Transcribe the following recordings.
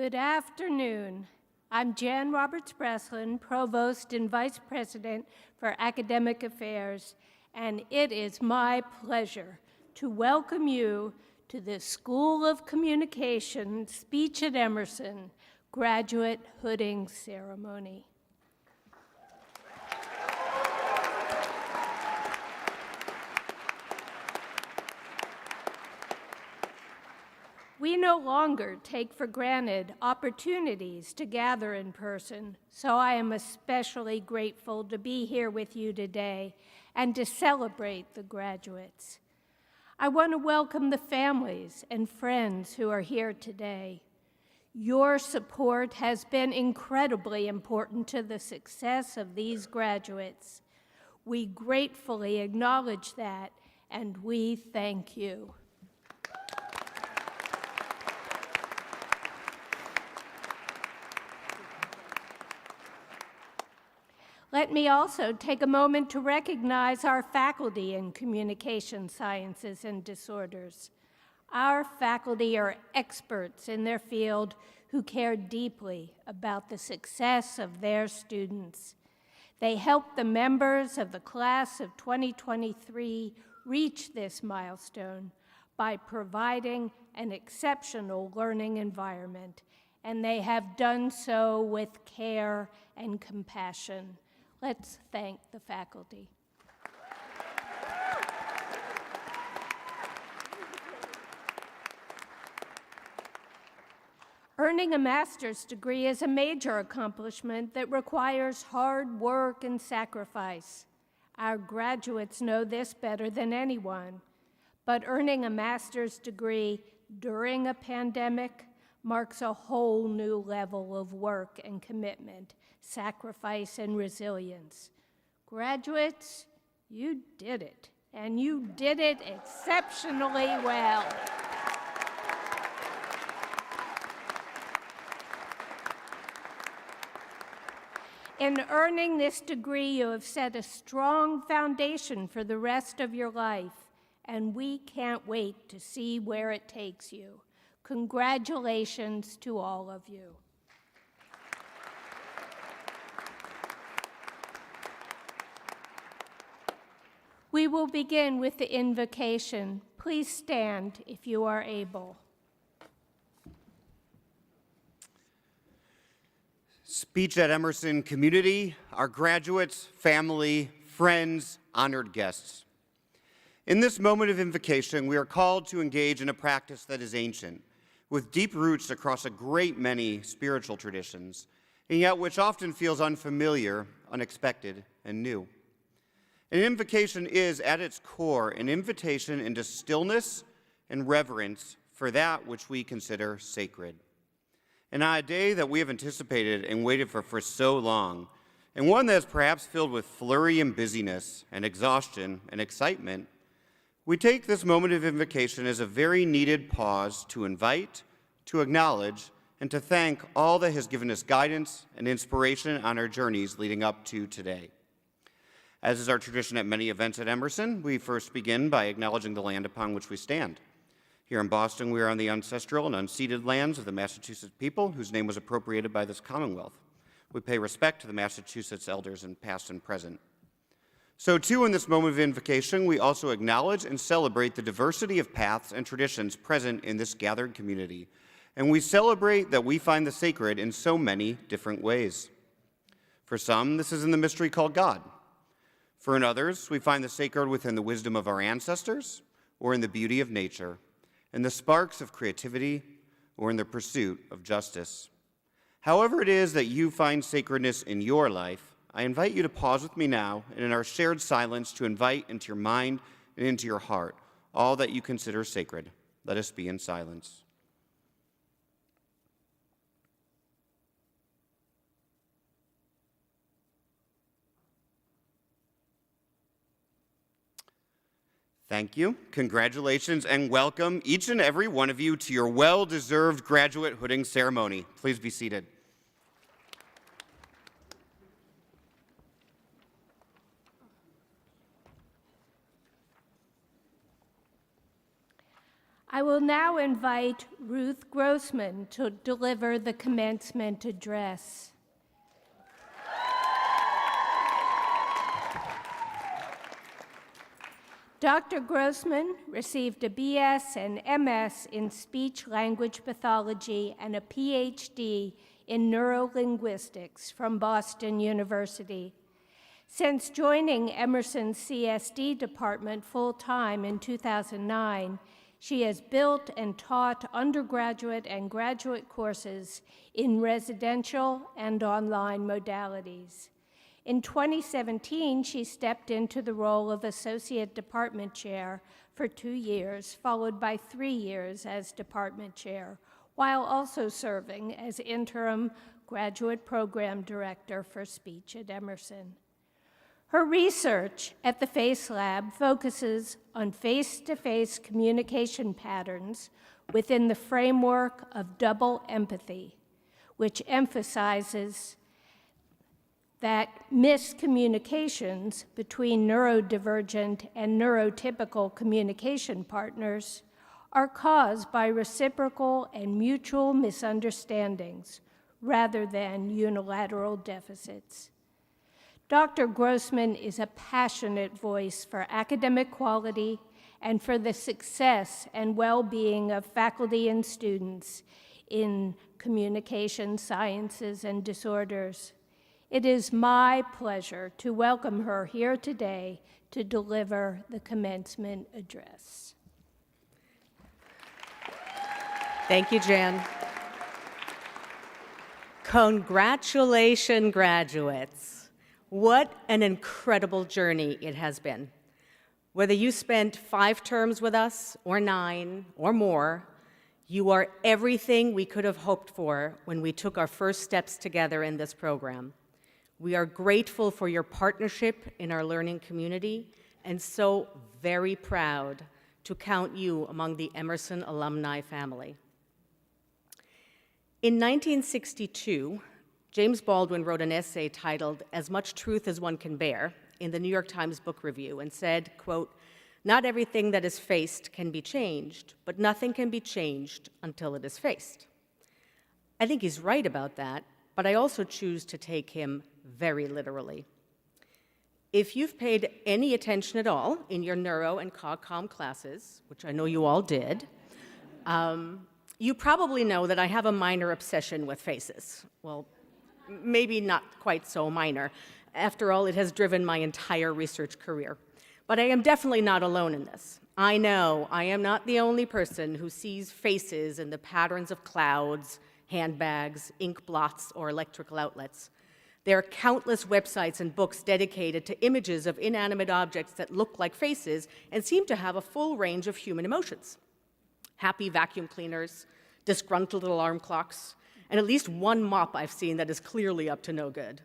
Good afternoon. I'm Jan Roberts-Breslin, Provost and Vice President for Academic Affairs, and it is my pleasure to welcome you to the School of Communication Speech at Emerson Graduate Hooding Ceremony. We no longer take for granted opportunities to gather in person, so I am especially grateful to be here with you today and to celebrate the graduates. I want to welcome the families and friends who are here today. Your support has been incredibly important to the success of these graduates. We gratefully acknowledge that, and we thank you. Let me also take a moment to recognize our faculty in communication sciences and disorders. Our faculty are experts in their field who care deeply about the success of their students. They help the members of the class of 2023 reach this milestone by providing an exceptional learning environment, and they have done so with care and compassion. Let's thank the faculty. Earning a master's degree is a major accomplishment that requires hard work and sacrifice. Our graduates know this better than anyone, but earning a master's degree during a pandemic marks a whole new level of work and commitment, sacrifice, and resilience. Graduates, you did it, and you did it exceptionally well. In earning this degree, you have set a strong foundation for the rest of your life, and we can't wait to see where it takes you. Congratulations to all of you. We will begin with the invocation. Please stand if you are able. Speech at Emerson community, our graduates, family, friends, honored guests. In this moment of invocation, we are called to engage in a practice that is ancient, with deep roots across a great many spiritual traditions, and yet which often feels unfamiliar, unexpected, and new. An invocation is, at its core, an invitation into stillness and reverence for that which we consider sacred. And on a day that we have anticipated and waited for so long, and one that is perhaps filled with flurry and busyness and exhaustion and excitement, we take this moment of invocation as a very needed pause to invite, to acknowledge, and to thank all that has given us guidance and inspiration on our journeys leading up to today. As is our tradition at many events at Emerson, we first begin by acknowledging the land upon which we stand. Here in Boston, we are on the ancestral and unceded lands of the Massachusetts people, whose name was appropriated by this Commonwealth. We pay respect to the Massachusetts elders in past and present. So too, in this moment of invocation, we also acknowledge and celebrate the diversity of paths and traditions present in this gathered community. And we celebrate that we find the sacred in so many different ways. For some, this is in the mystery called God. For in others, we find the sacred within the wisdom of our ancestors, or in the beauty of nature, in the sparks of creativity, or in the pursuit of justice. However it is that you find sacredness in your life, I invite you to pause with me now and in our shared silence to invite into your mind and into your heart all that you consider sacred. Let us be in silence. Thank you, congratulations, and welcome each and every one of you to your well-deserved graduate hooding ceremony. Please be seated. I will now invite Ruth Grossman to deliver the commencement address. Dr. Grossman received a BS and MS in speech language pathology and a PhD in neurolinguistics from Boston University. Since joining Emerson's CSD department full-time in 2009, she has built and taught undergraduate and graduate courses in residential and online modalities. In 2017, she stepped into the role of Associate Department Chair for 2 years, followed by 3 years as Department Chair, while also serving as Interim Graduate Program Director for Speech at Emerson. Her research at the FACE Lab focuses on face-to-face communication patterns within the framework of double empathy, which emphasizes that miscommunications between neurodivergent and neurotypical communication partners are caused by reciprocal and mutual misunderstandings rather than unilateral deficits. Dr. Grossman is a passionate voice for academic quality and for the success and well-being of faculty and students in communication sciences and disorders. It is my pleasure to welcome her here today to deliver the commencement address. Thank you, Jan. Congratulations, graduates. What an incredible journey it has been. Whether you spent 5 terms with us, or 9, or more, you are everything we could have hoped for when we took our first steps together in this program. We are grateful for your partnership in our learning community and so very proud to count you among the Emerson alumni family. In 1962, James Baldwin wrote an essay titled "As Much Truth as One Can Bear" in the New York Times Book Review and said, quote, "Not everything that is faced can be changed, but nothing can be changed until it is faced." I think he's right about that, but I also choose to take him very literally. If you've paid any attention at all in your neuro and cog-comm classes, which I know you all did, you probably know that I have a minor obsession with faces. Well, maybe not quite so minor. After all, it has driven my entire research career. But I am definitely not alone in this. I know I am not the only person who sees faces in the patterns of clouds, handbags, ink blots, or electrical outlets. There are countless websites and books dedicated to images of inanimate objects that look like faces and seem to have a full range of human emotions. Happy vacuum cleaners, disgruntled alarm clocks, and at least one mop I've seen that is clearly up to no good.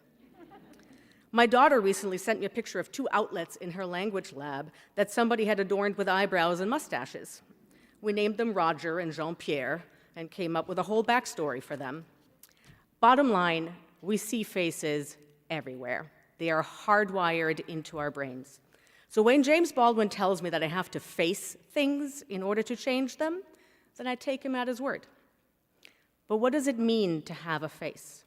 My daughter recently sent me a picture of 2 outlets in her language lab that somebody had adorned with eyebrows and mustaches. We named them Roger and Jean-Pierre and came up with a whole backstory for them. Bottom line, we see faces everywhere. They are hardwired into our brains. So when James Baldwin tells me that I have to face things in order to change them, then I take him at his word. But what does it mean to have a face?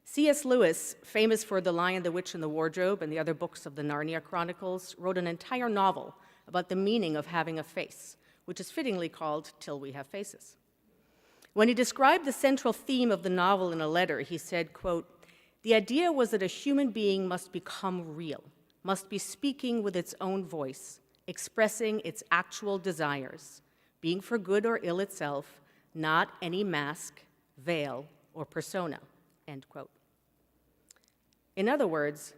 C.S. Lewis, famous for The Lion, the Witch, and the Wardrobe and the other books of the Narnia Chronicles, wrote an entire novel about the meaning of having a face, which is fittingly called Till We Have Faces. When he described the central theme of the novel in a letter, he said, quote, "The idea was that a human being must become real, must be speaking with its own voice, expressing its actual desires, being for good or ill itself, not any mask, veil, or persona," end quote. In other words,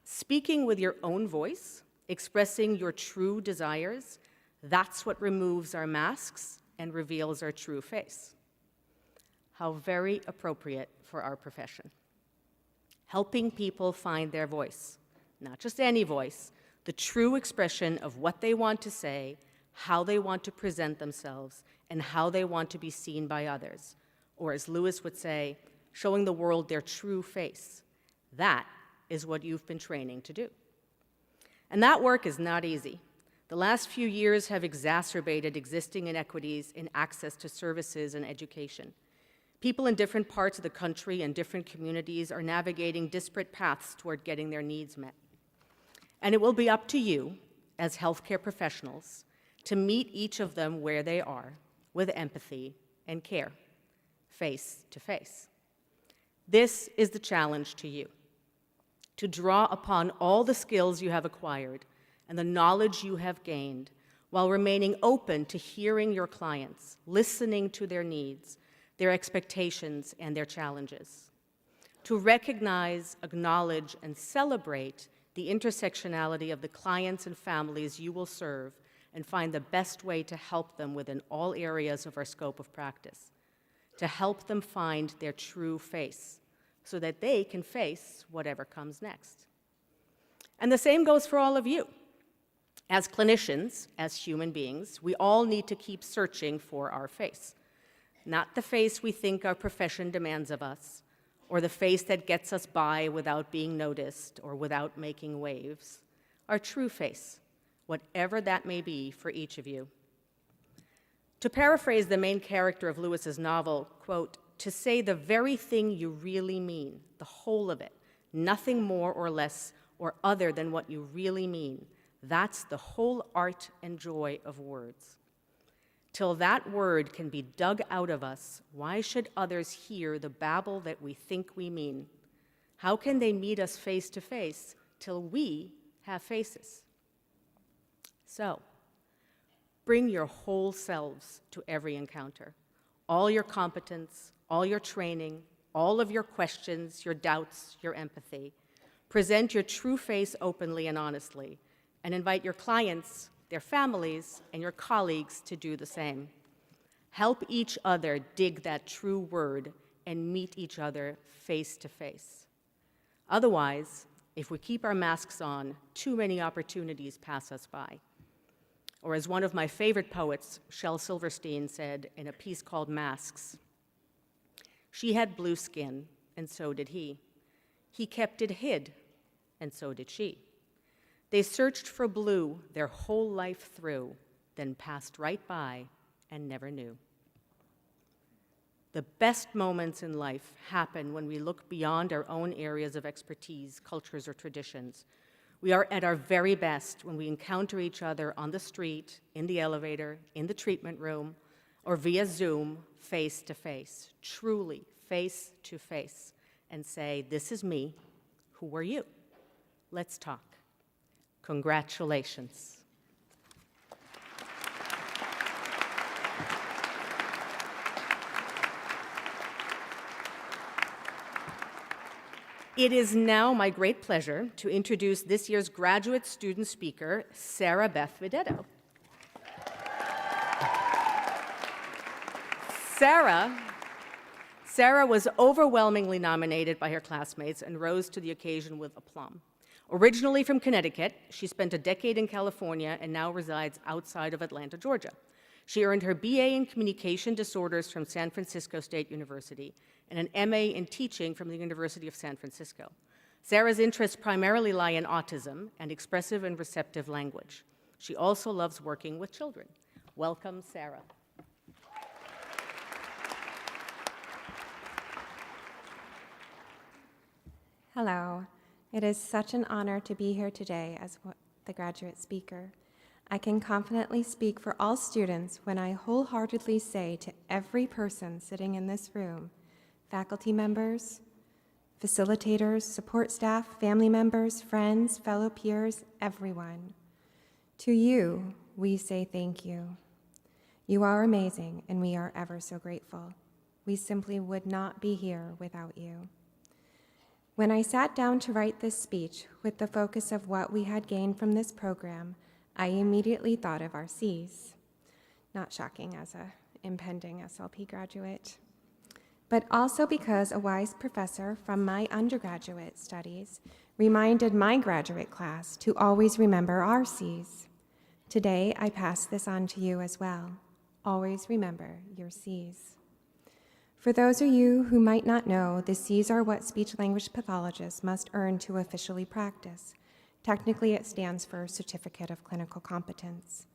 speaking with your own voice, expressing your true desires, that's what removes our masks and reveals our true face. How very appropriate for our profession. Helping people find their voice, not just any voice, the true expression of what they want to say, how they want to present themselves, and how they want to be seen by others. Or as Lewis would say, showing the world their true face. That is what you've been training to do. And that work is not easy. The last few years have exacerbated existing inequities in access to services and education. People in different parts of the country and different communities are navigating disparate paths toward getting their needs met. And it will be up to you, as healthcare professionals, to meet each of them where they are with empathy and care, face to face. This is the challenge to you, to draw upon all the skills you have acquired and the knowledge you have gained while remaining open to hearing your clients, listening to their needs, their expectations, and their challenges. To recognize, acknowledge, and celebrate the intersectionality of the clients and families you will serve and find the best way to help them within all areas of our scope of practice. To help them find their true face so that they can face whatever comes next. And the same goes for all of you. As clinicians, as human beings, we all need to keep searching for our face. Not the face we think our profession demands of us, or the face that gets us by without being noticed or without making waves. Our true face, whatever that may be for each of you. To paraphrase the main character of Lewis's novel, quote, to say the very thing you really mean, the whole of it, nothing more or less or other than what you really mean, that's the whole art and joy of words. Till that word can be dug out of us, why should others hear the babble that we think we mean? How can they meet us face to face till we have faces? So, bring your whole selves to every encounter, all your competence, all your training, all of your questions, your doubts, your empathy. Present your true face openly and honestly, and invite your clients, their families, and your colleagues to do the same. Help each other dig that true word and meet each other face to face. Otherwise, if we keep our masks on, too many opportunities pass us by. Or as one of my favorite poets, Shel Silverstein, said in a piece called Masks, she had blue skin, and so did he. He kept it hid, and so did she. They searched for blue their whole life through, then passed right by and never knew. The best moments in life happen when we look beyond our own areas of expertise, cultures, or traditions. We are at our very best when we encounter each other on the street, in the elevator, in the treatment room, or via Zoom, face to face, truly face to face, and say, this is me, who are you? Let's talk. Congratulations. It is now my great pleasure to introduce this year's graduate student speaker, Sarah Beth Videtto. Sarah was overwhelmingly nominated by her classmates and rose to the occasion with aplomb. Originally from Connecticut, she spent a decade in California and now resides outside of Atlanta, Georgia. She earned her BA in Communication Disorders from San Francisco State University and an MA in Teaching from the University of San Francisco. Sarah's interests primarily lie in autism and expressive and receptive language. She also loves working with children. Welcome, Sarah. Hello. It is such an honor to be here today as the graduate speaker. I can confidently speak for all students when I wholeheartedly say to every person sitting in this room, faculty members, facilitators, support staff, family members, friends, fellow peers, everyone, to you, we say thank you. You are amazing, and we are ever so grateful. We simply would not be here without you. When I sat down to write this speech with the focus of what we had gained from this program, I immediately thought of our Cs. Not shocking as an impending SLP graduate, but also because a wise professor from my undergraduate studies reminded my graduate class to always remember our Cs. Today, I pass this on to you as well. Always remember your Cs. For those of you who might not know, the Cs are what speech-language pathologists must earn to officially practice. Technically, it stands for Certificate of Clinical Competence.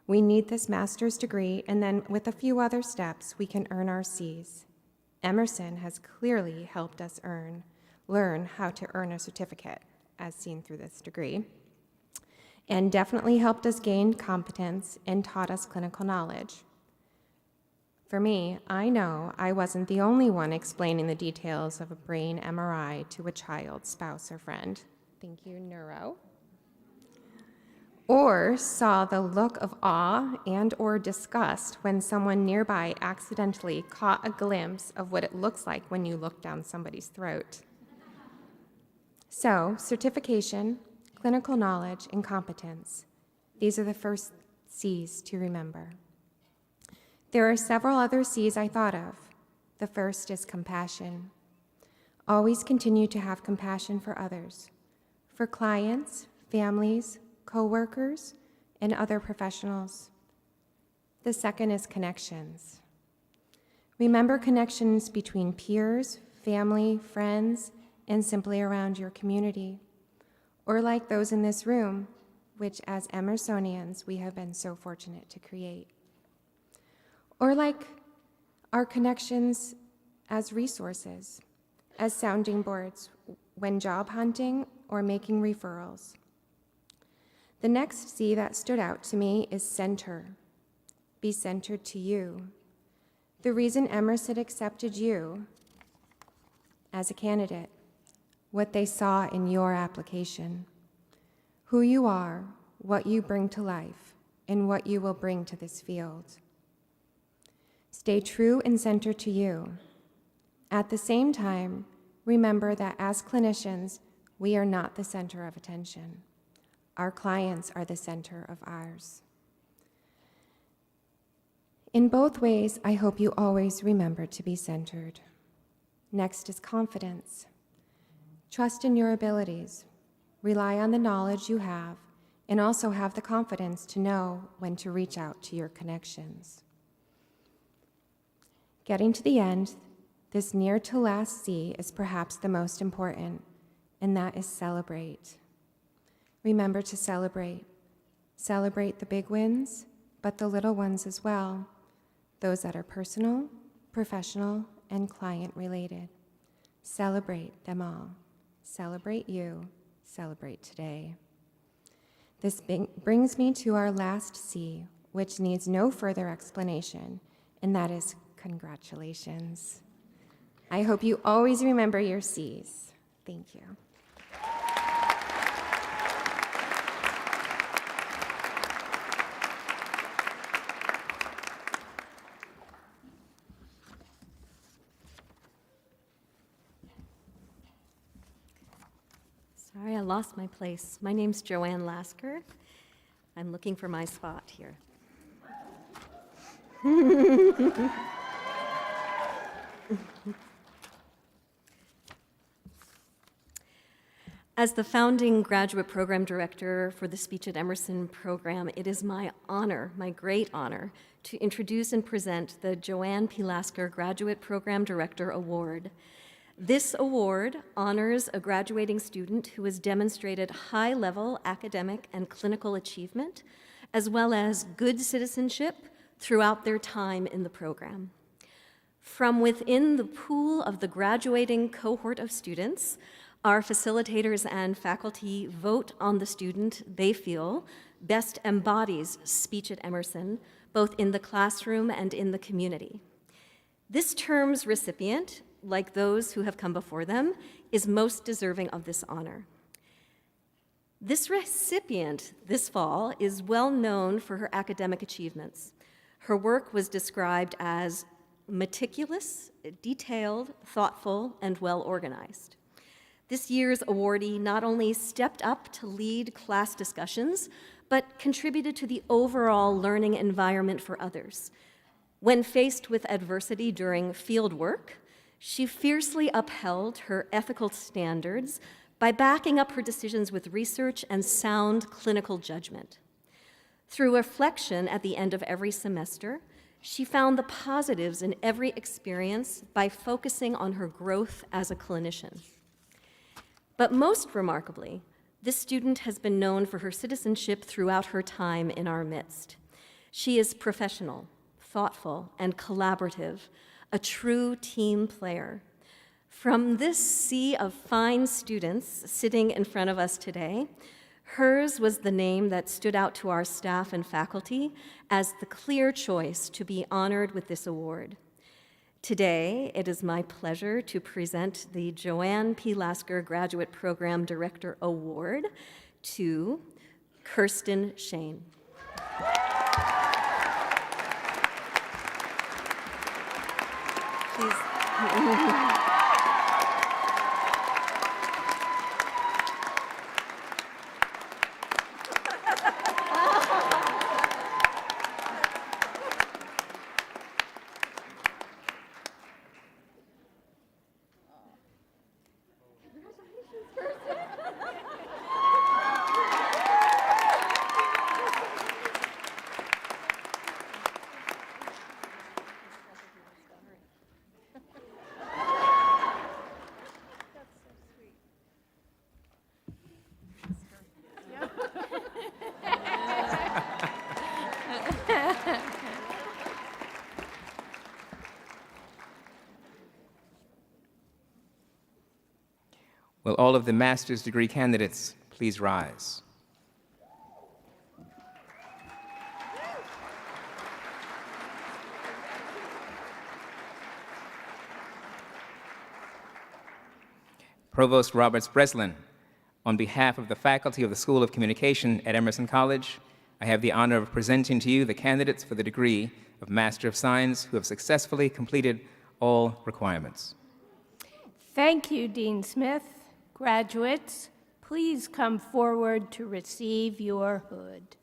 We need this master's degree, and then with a few other steps, we can earn our Cs. Emerson has clearly helped us learn how to earn a certificate, as seen through this degree, and definitely helped us gain competence and taught us clinical knowledge. For me, I know I wasn't the only one explaining the details of a brain MRI to a child, spouse, or friend. Thank you, neuro. Or saw the look of awe and or disgust when someone nearby accidentally caught a glimpse of what it looks like when you look down somebody's throat. So, certification, clinical knowledge, and competence. These are the first C's to remember. There are several other C's I thought of. The first is compassion. Always continue to have compassion for others, for clients, families, coworkers, and other professionals. The second is connections. Remember connections between peers, family, friends, and simply around your community, or like those in this room, which as Emersonians we have been so fortunate to create. Or like our connections as resources, as sounding boards when job hunting or making referrals. The next C that stood out to me is center. Be centered to you. The reason Emerson accepted you as a candidate, what they saw in your application, who you are, what you bring to life, and what you will bring to this field. Stay true and centered to you. At the same time, remember that as clinicians, we are not the center of attention. Our clients are the center of ours. In both ways, I hope you always remember to be centered. Next is confidence. Trust in your abilities. Rely on the knowledge you have, and also have the confidence to know when to reach out to your connections. Getting to the end, this near to last C is perhaps the most important, and that is celebrate. Remember to celebrate. Celebrate the big wins, but the little ones as well, those that are personal, professional, and client related. Celebrate them all. Celebrate you. Celebrate today. This brings me to our last C, which needs no further explanation, and that is congratulations. I hope you always remember your C's. Thank you. Sorry, I lost my place. My name's Joanne Lasker. I'm looking for my spot here. As the founding graduate program director for the Speech at Emerson program, it is my honor, my great honor, to introduce and present the Joanne P. Lasker Graduate Program Director Award. This award honors a graduating student who has demonstrated high-level academic and clinical achievement, as well as good citizenship throughout their time in the program. From within the pool of the graduating cohort of students, our facilitators and faculty vote on the student they feel best embodies speech at Emerson, both in the classroom and in the community. This term's recipient, like those who have come before them, is most deserving of this honor. This recipient this fall is well known for her academic achievements. Her work was described as meticulous, detailed, thoughtful, and well organized. This year's awardee not only stepped up to lead class discussions, but contributed to the overall learning environment for others. When faced with adversity during field work, she fiercely upheld her ethical standards by backing up her decisions with research and sound clinical judgment. Through reflection at the end of every semester, she found the positives in every experience by focusing on her growth as a clinician. But most remarkably, This student has been known for her citizenship throughout her time in our midst. She is professional, thoughtful, and collaborative, a true team player. From this sea of fine students sitting in front of us today, hers was the name that stood out to our staff and faculty as the clear choice to be honored with this award. Today, it is my pleasure to present the Joanne P. Lasker Graduate Program Director Award to Kirsten Shane. Please. Will all of the master's degree candidates please rise? Provost Roberts Breslin, on behalf of the faculty of the School of Communication at Emerson College, I have the honor of presenting to you the candidates for the degree of Master of Science who have successfully completed all requirements. Thank you, Dean Smith. Graduates, please come forward to receive your hood.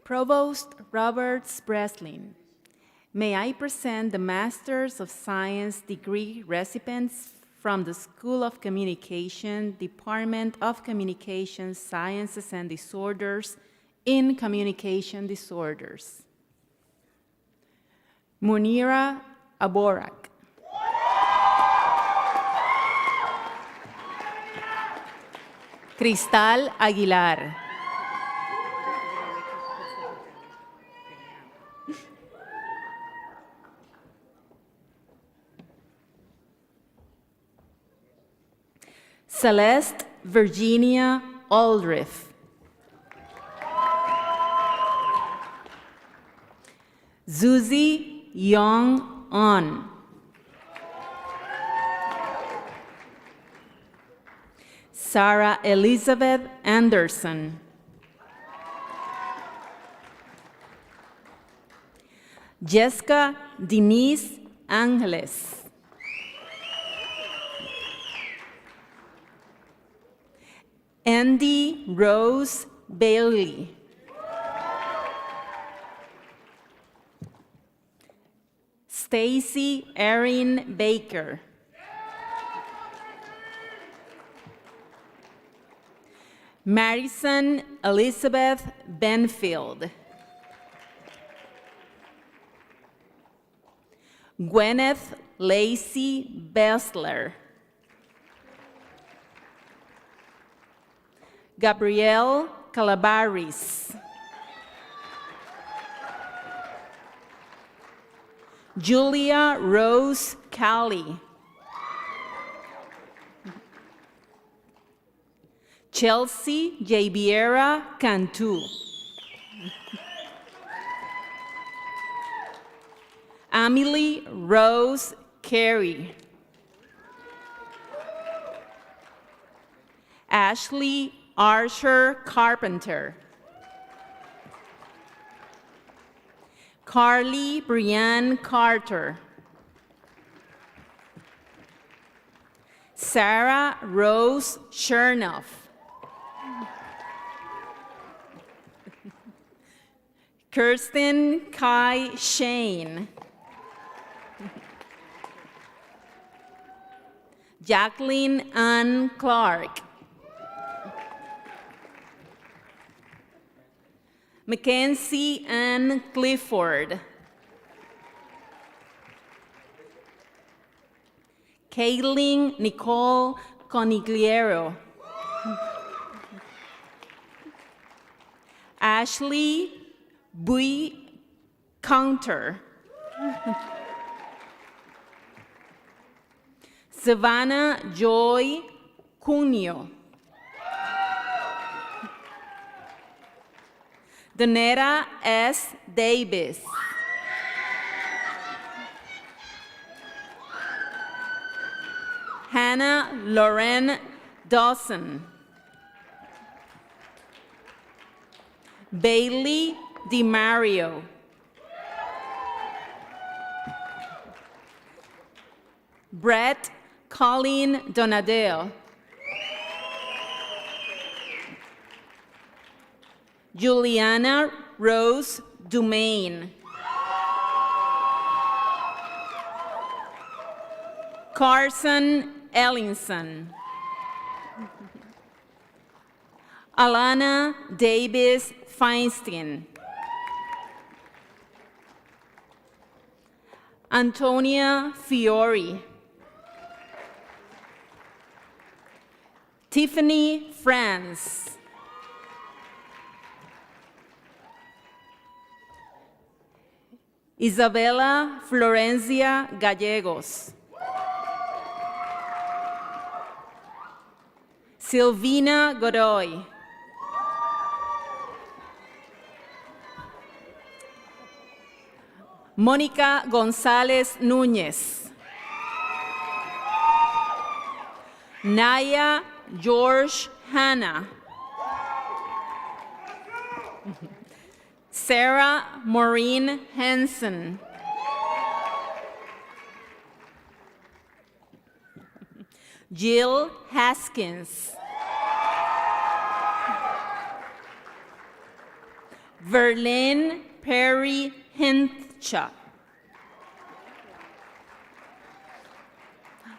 Provost Roberts Breslin, may I present the Masters of Science degree recipients from the School of Communication, Department of Communication Sciences and Disorders in Communication Disorders. Munira Aborak. Cristal Aguilar. Celeste Virginia Aldrich. Zuzi Young On. Sarah Elizabeth Anderson. Jessica Denise Angeles. Andy Rose Bailey. Stacy Erin Baker. Marison Elizabeth Benfield. Gwyneth Lacey Bessler. Gabrielle Calabaris. Julia Rose Cali. Chelsea Javiera Cantu. Amelie Rose Carey. Ashley Archer Carpenter. Carly Brianne Carter. Sarah Rose Chernoff. Kirsten Kai Shane. Jacqueline Ann Clark. Mackenzie Ann Clifford. Caitlin Nicole Conigliero. Ashley Bui Counter. Savannah Joy Cunio. Donetta S. Davis. Hannah Lauren Dawson. Bailey DiMario. Brett Colleen Donadeo. Juliana Rose Dumaine. Carson Ellinson. Alana Davis Feinstein. Antonia Fiore. Tiffany France. Isabella Florencia Gallegos. Silvina Godoy. Mónica González Núñez. Naya George Hanna. Sarah Maureen Hansen. Jill Haskins. Verlyn Perry Hincha.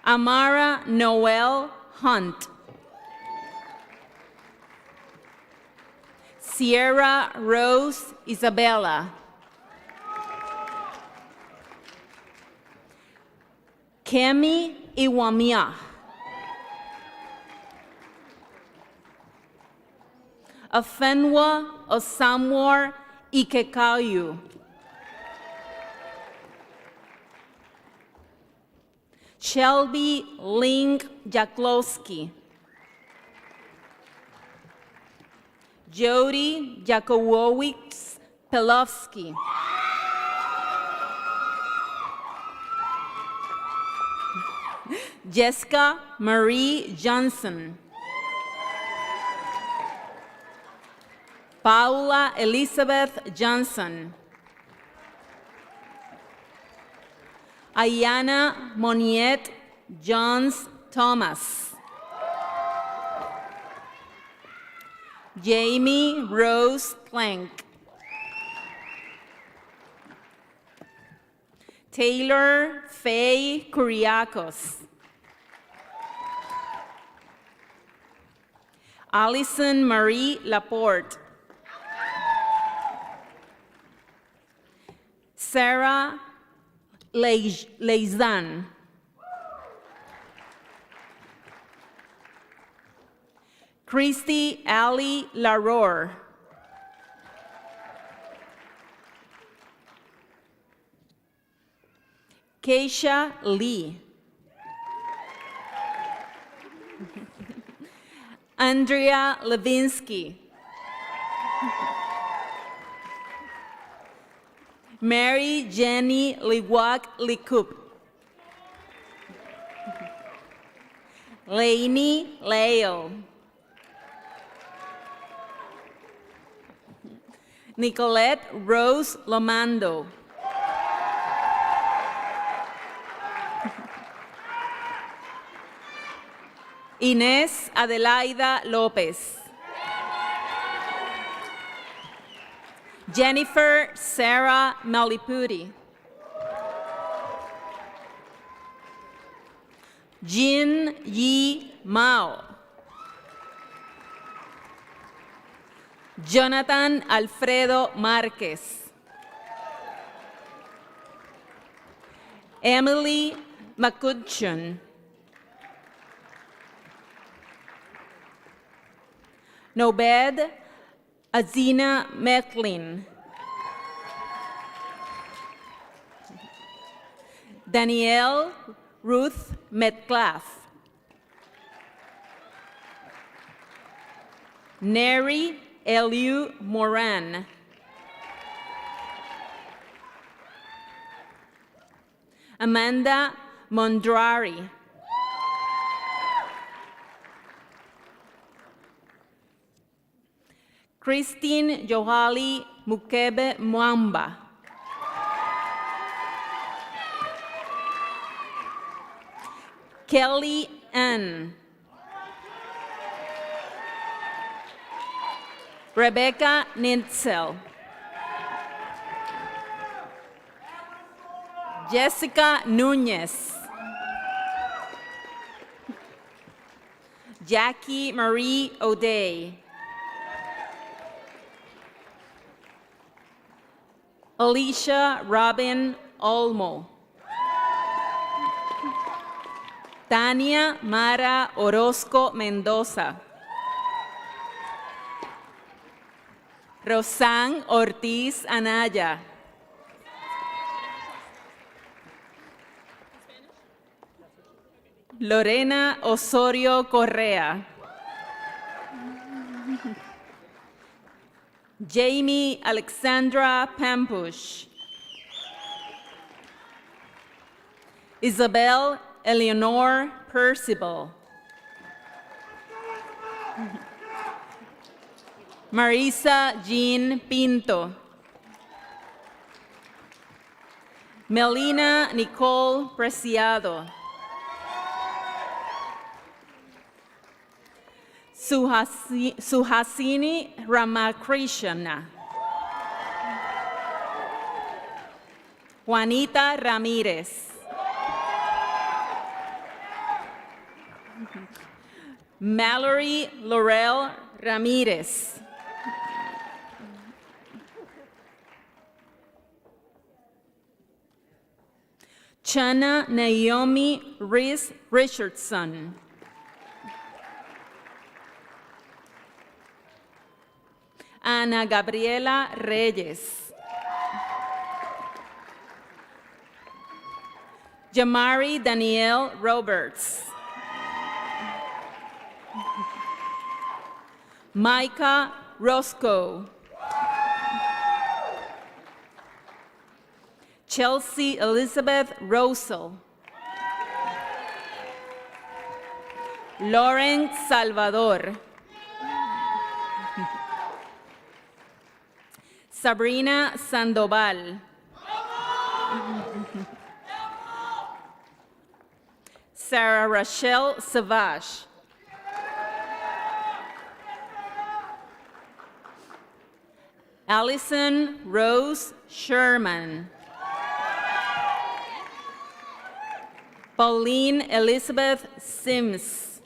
Amara Noel Hunt. Sierra Rose Isabella. Kemi Iwamia. Afenwa Osamwar Ikekayu. Shelby Ling Jaklowski. Jody Jakowowicz Pelowski. Jessica Marie Johnson. Paula Elizabeth Johnson. Ayana Moniette Jones Thomas. Jamie Rose Plank. Taylor Faye Kuriakos. Allison Marie Laporte. Sarah Leizan. Christy Ali Laror. Keisha Lee. Andrea Levinsky. Mary Jenny Liwak Likup. Lainey Leo. Nicolette Rose Lomando. Inés Adelaida López. Jennifer Sarah Malipuri. Jin Yi Mao. Jonathan Alfredo Márquez. Emily McCutcheon. Nobed Azina Mecklin. Danielle Ruth Metcalf. Neri Eliu Moran. Amanda Mondrari. Christine Johali Mukebe Mwamba. Kelly Ann. Rebecca Nintzel. Jessica Nunez. Jackie Marie O'Day. Alicia Robin Olmo. Tania Mara Orozco Mendoza. Rosan Ortiz Anaya. Lorena Osorio Correa. Jamie Alexandra Pampush. Isabel Eleanor Percival. Marisa Jean Pinto. Melina Nicole Preciado. Suhasini Ramakrishna. Juanita Ramirez. Mallory Laurel Ramirez. Chana Naomi Reese Richardson. Ana Gabriela Reyes. Jamari Danielle Roberts. Micah Roscoe. Chelsea Elizabeth Rosel. Lauren Salvador. Sabrina Sandoval. Sarah Rachelle Savage. Allison Rose Sherman. Pauline Elizabeth Sims.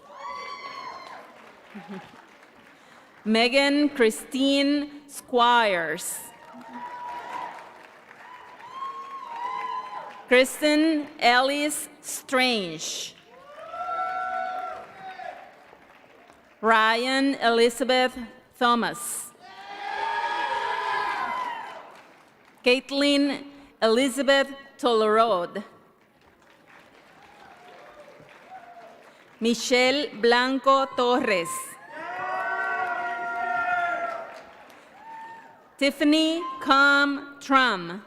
Megan Christine Squires. Kristen Ellis Strange. Ryan Elizabeth Thomas. Caitlin Elizabeth Tolerod. Michelle Blanco Torres. Tiffany Com Trum.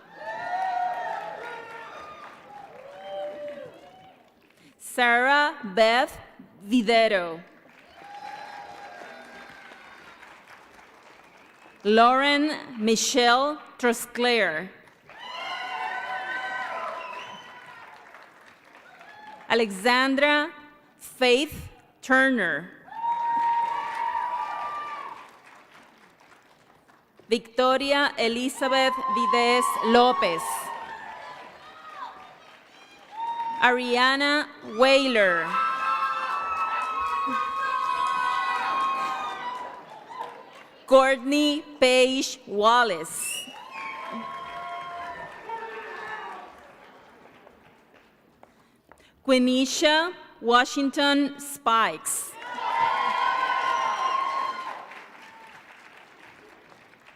Sarah Beth Videro. Lauren Michelle Trosclair. Alexandra Faith Turner. Victoria Elizabeth Vides Lopez. Ariana Whaler. Courtney Paige Wallace. Quenisha Washington Spikes.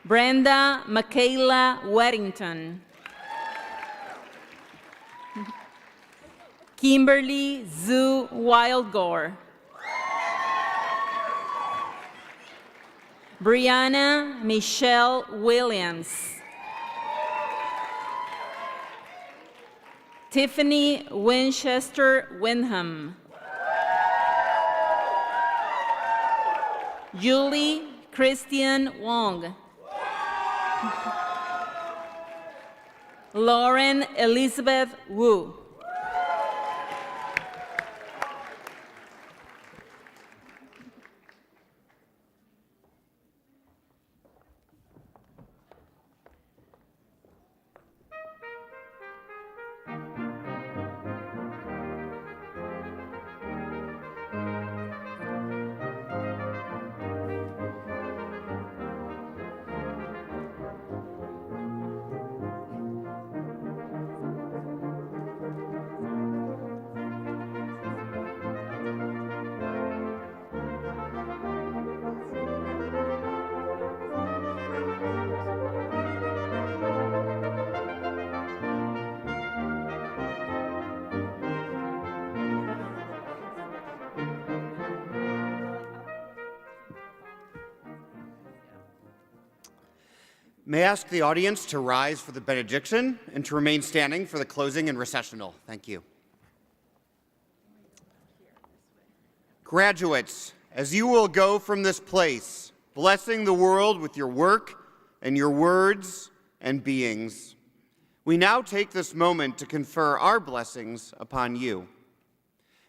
Brenda Michaela Weddington. Kimberly Zoo Wildgore. Brianna Michelle Williams. Tiffany Winchester Wyndham. Julie Christian Wong. Lauren Elizabeth Wu. May I ask the audience to rise for the benediction and to remain standing for the closing and recessional. Thank you. Graduates, as you will go from this place, blessing the world with your work and your words and beings, we now take this moment to confer our blessings upon you.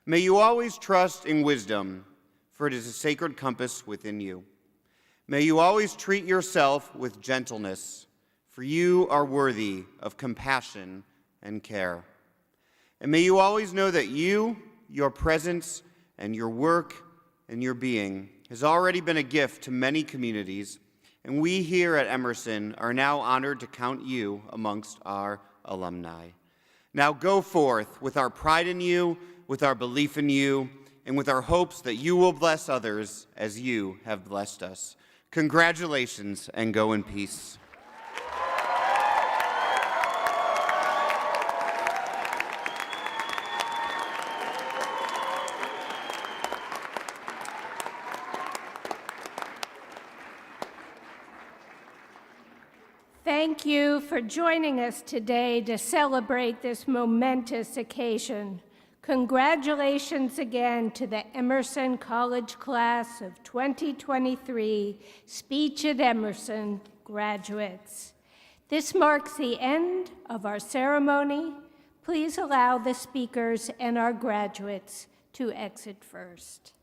May you always trust in wisdom, for it is a sacred compass within you. May you always treat yourself with gentleness, for you are worthy of compassion and care. And may you always know that you, your presence, and your work and your being has already been a gift to many communities, and we here at Emerson are now honored to count you amongst our alumni. Now go forth with our pride in you, with our belief in you, and with our hopes that you will bless others as you have blessed us. Congratulations, and go in peace. Thank you for joining us today to celebrate this momentous occasion. Congratulations again to the Emerson College class of 2023 Speech at Emerson graduates. This marks the end of our ceremony. Please allow the speakers and our graduates to exit first.